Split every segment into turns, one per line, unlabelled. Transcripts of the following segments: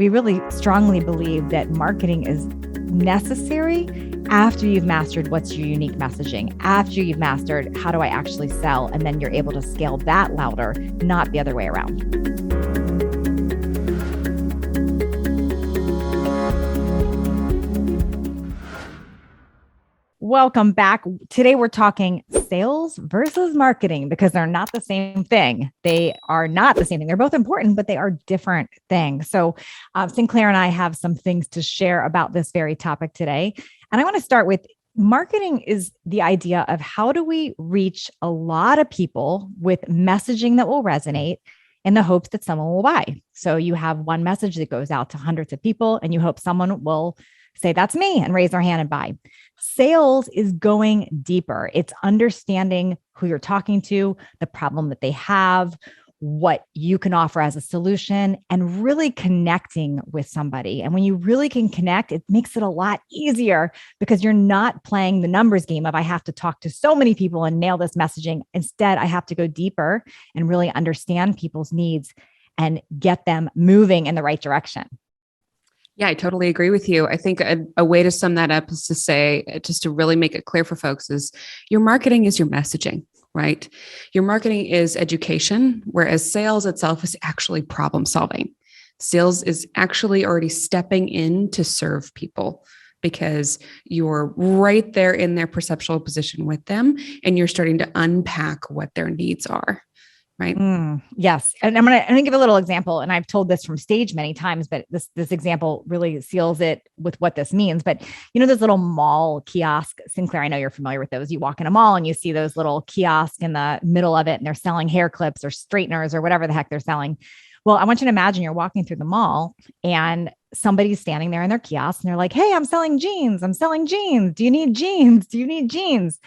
We really strongly believe that marketing is necessary after you've mastered what's your unique messaging, after you've mastered how do I actually sell, and then you're able to scale that louder, not the other way around. Welcome back. Today we're talking sales versus marketing because they're not the same thing. They are not the same thing. They're both important, but they are different things. So Sinclair and I have some things to share about this very topic today. And I want to start with marketing is the idea of how do we reach a lot of people with messaging that will resonate in the hopes that someone will buy. So you have one message that goes out to hundreds of people and you hope someone will say, that's me, and raise their hand and buy. Sales is going deeper. It's understanding who you're talking to, the problem that they have, what you can offer as a solution, and really connecting with somebody. And when you really can connect, it makes it a lot easier because you're not playing the numbers game of I have to talk to so many people and nail this messaging. Instead, I have to go deeper and really understand people's needs and get them moving in the right direction.
Yeah, I totally agree with you. I think a way to sum that up is to say, just to really make it clear for folks, is your marketing is your messaging, right? Your marketing is education, whereas sales itself is actually problem solving. Sales is actually already stepping in to serve people because you're right there in their perceptual position with them and you're starting to unpack what their needs are. Right.
Yes. And I'm going to give a little example. And I've told this from stage many times, but this example really seals it with what this means. But you know, those little mall kiosk, Sinclair, I know you're familiar with those. You walk in a mall and you see those little kiosks in the middle of it and they're selling hair clips or straighteners or whatever the heck they're selling. Well, I want you to imagine you're walking through the mall and somebody's standing there in their kiosk and they're like, hey, I'm selling jeans. I'm selling jeans. Do you need jeans? Do you need jeans?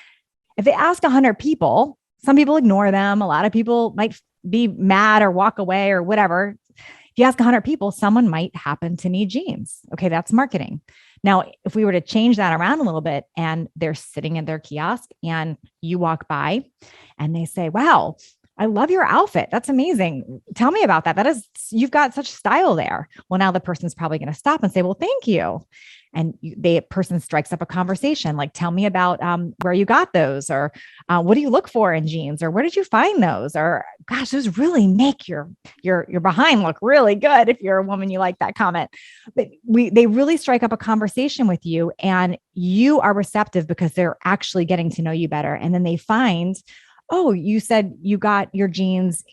If they ask 100 people, some people ignore them. A lot of people might be mad or walk away or whatever. If you ask 100 people, someone might happen to need jeans. Okay, that's marketing. Now, if we were to change that around a little bit and they're sitting in their kiosk and you walk by and they say, wow, I love your outfit. That's amazing. Tell me about that. You've got such style there. Well, now the person's probably going to stop and say, well, thank you. And the person strikes up a conversation like, tell me about where you got those, or what do you look for in jeans, or where did you find those? Or gosh, those really make your behind look really good. If you're a woman, you like that comment. But they really strike up a conversation with you and you are receptive because they're actually getting to know you better. And then they find, oh, you said you got your jeans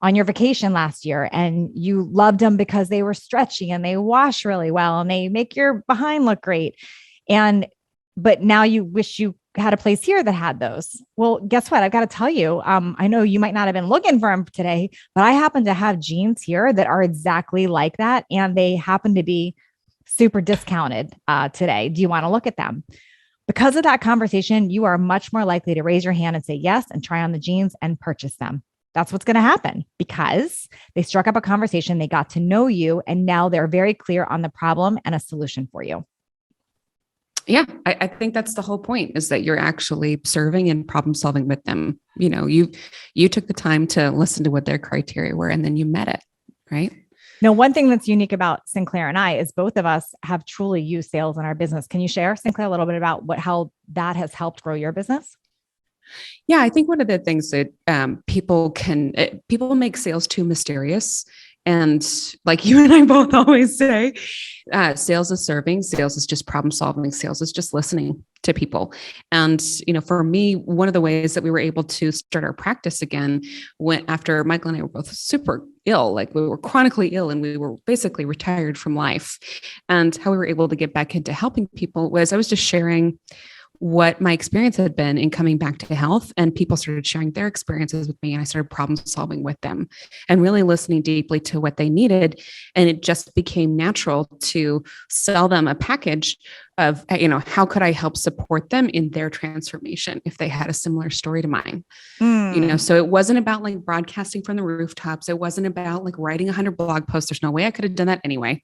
on your vacation last year and you loved them because they were stretchy and they wash really well and they make your behind look great. But now you wish you had a place here that had those. Well, guess what? I've got to tell you, I know you might not have been looking for them today, but I happen to have jeans here that are exactly like that. And they happen to be super discounted today. Do you want to look at them? Because of that conversation, you are much more likely to raise your hand and say yes and try on the jeans and purchase them. That's what's going to happen because they struck up a conversation, they got to know you, and now they're very clear on the problem and a solution for you.
Yeah, I think that's the whole point, is that you're actually serving and problem solving with them. You know, you took the time to listen to what their criteria were, and then you met it, right?
Now, one thing that's unique about Sinclair and I is both of us have truly used sales in our business. Can you share, Sinclair, a little bit about how that has helped grow your business?
Yeah, I think one of the things that people make sales too mysterious. And like you and I both always say, sales is serving, sales is just problem solving, sales is just listening to people. And, you know, for me, one of the ways that we were able to start our practice again, after Michael and I were both super ill, like we were chronically ill and we were basically retired from life, and how we were able to get back into helping people was I was just sharing what my experience had been in coming back to health, and people started sharing their experiences with me, and I started problem solving with them and really listening deeply to what they needed. And it just became natural to sell them a package of, you know, how could I help support them in their transformation if they had a similar story to mine? You know, so it wasn't about like broadcasting from the rooftops. It wasn't about like writing 100 blog posts. There's no way I could have done that anyway.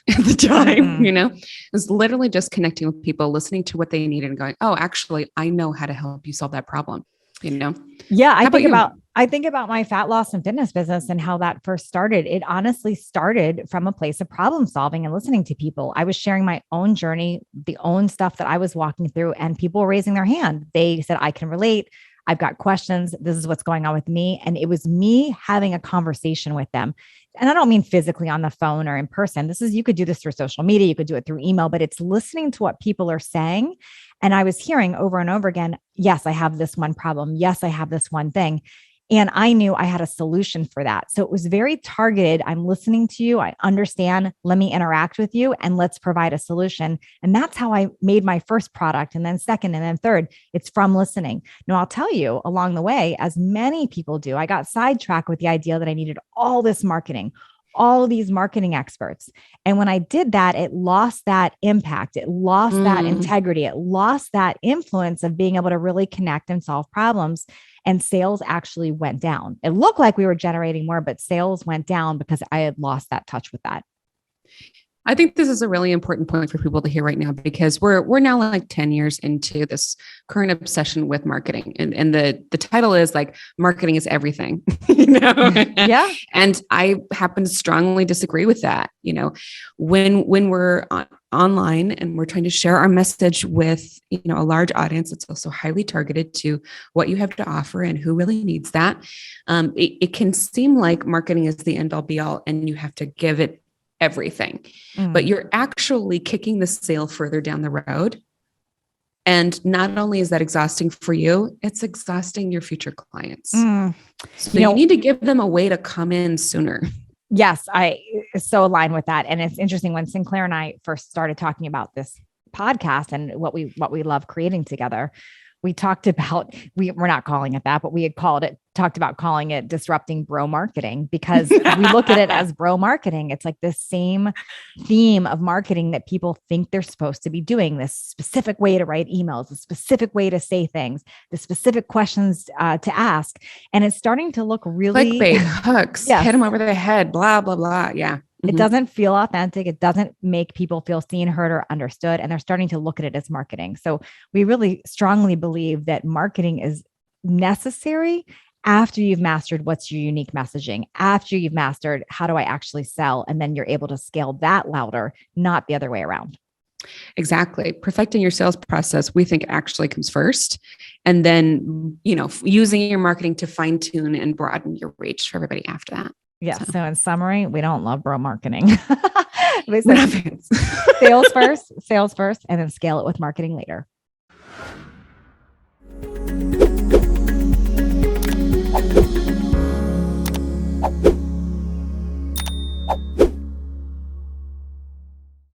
At the time, you know, it was literally just connecting with people, listening to what they needed and going, oh, actually, I know how to help you solve that problem. you know?
Yeah.
How about you?
I think about my fat loss and fitness business and how that first started. It honestly started from a place of problem solving and listening to people. I was sharing my own journey, the own stuff that I was walking through, and people were raising their hand. They said, I can relate. I've got questions. This is what's going on with me. And it was me having a conversation with them. And I don't mean physically on the phone or in person. You could do this through social media, you could do it through email, but it's listening to what people are saying. And I was hearing over and over again, yes, I have this one problem. Yes, I have this one thing. And I knew I had a solution for that. So it was very targeted. I'm listening to you. I understand. Let me interact with you and let's provide a solution. And that's how I made my first product. And then second, and then third, it's from listening. Now, I'll tell you along the way, as many people do, I got sidetracked with the idea that I needed all this marketing, all of these marketing experts. And when I did that, it lost that impact. It lost that integrity. It lost that influence of being able to really connect and solve problems. And sales actually went down. It looked like we were generating more, but sales went down because I had lost that touch with that.
I think this is a really important point for people to hear right now, because we're now like 10 years into this current obsession with marketing. And the title is like, marketing is everything, you know?
Yeah.
And I happen to strongly disagree with that. You know, when we're online and we're trying to share our message with, you know, a large audience, it's also highly targeted to what you have to offer and who really needs that. It can seem like marketing is the end all be all and you have to give it everything, but you're actually kicking the sale further down the road. And not only is that exhausting for you, it's exhausting your future clients. So you need to give them a way to come in sooner.
Yes, I so align with that. And it's interesting, when Sinclair and I first started talking about this podcast and what we love creating together, we talked about, we're not calling it that, but we had talked about calling it disrupting bro marketing, because we look at it as bro marketing. It's like the same theme of marketing that people think they're supposed to be doing, this specific way to write emails, a specific way to say things, the specific questions to ask. And it's starting to look really
clickbait, hooks, hit them over the head, blah, blah, blah. Yeah.
It doesn't feel authentic. It doesn't make people feel seen, heard, or understood. And they're starting to look at it as marketing. So we really strongly believe that marketing is necessary after you've mastered what's your unique messaging, after you've mastered how do I actually sell, and then you're able to scale that louder, not the other way around.
Exactly. Perfecting your sales process, we think, actually comes first. And then, you know, using your marketing to fine tune and broaden your reach for everybody after that.
Yeah. So in summary, we don't love bro marketing. Sales first, and then scale it with marketing later.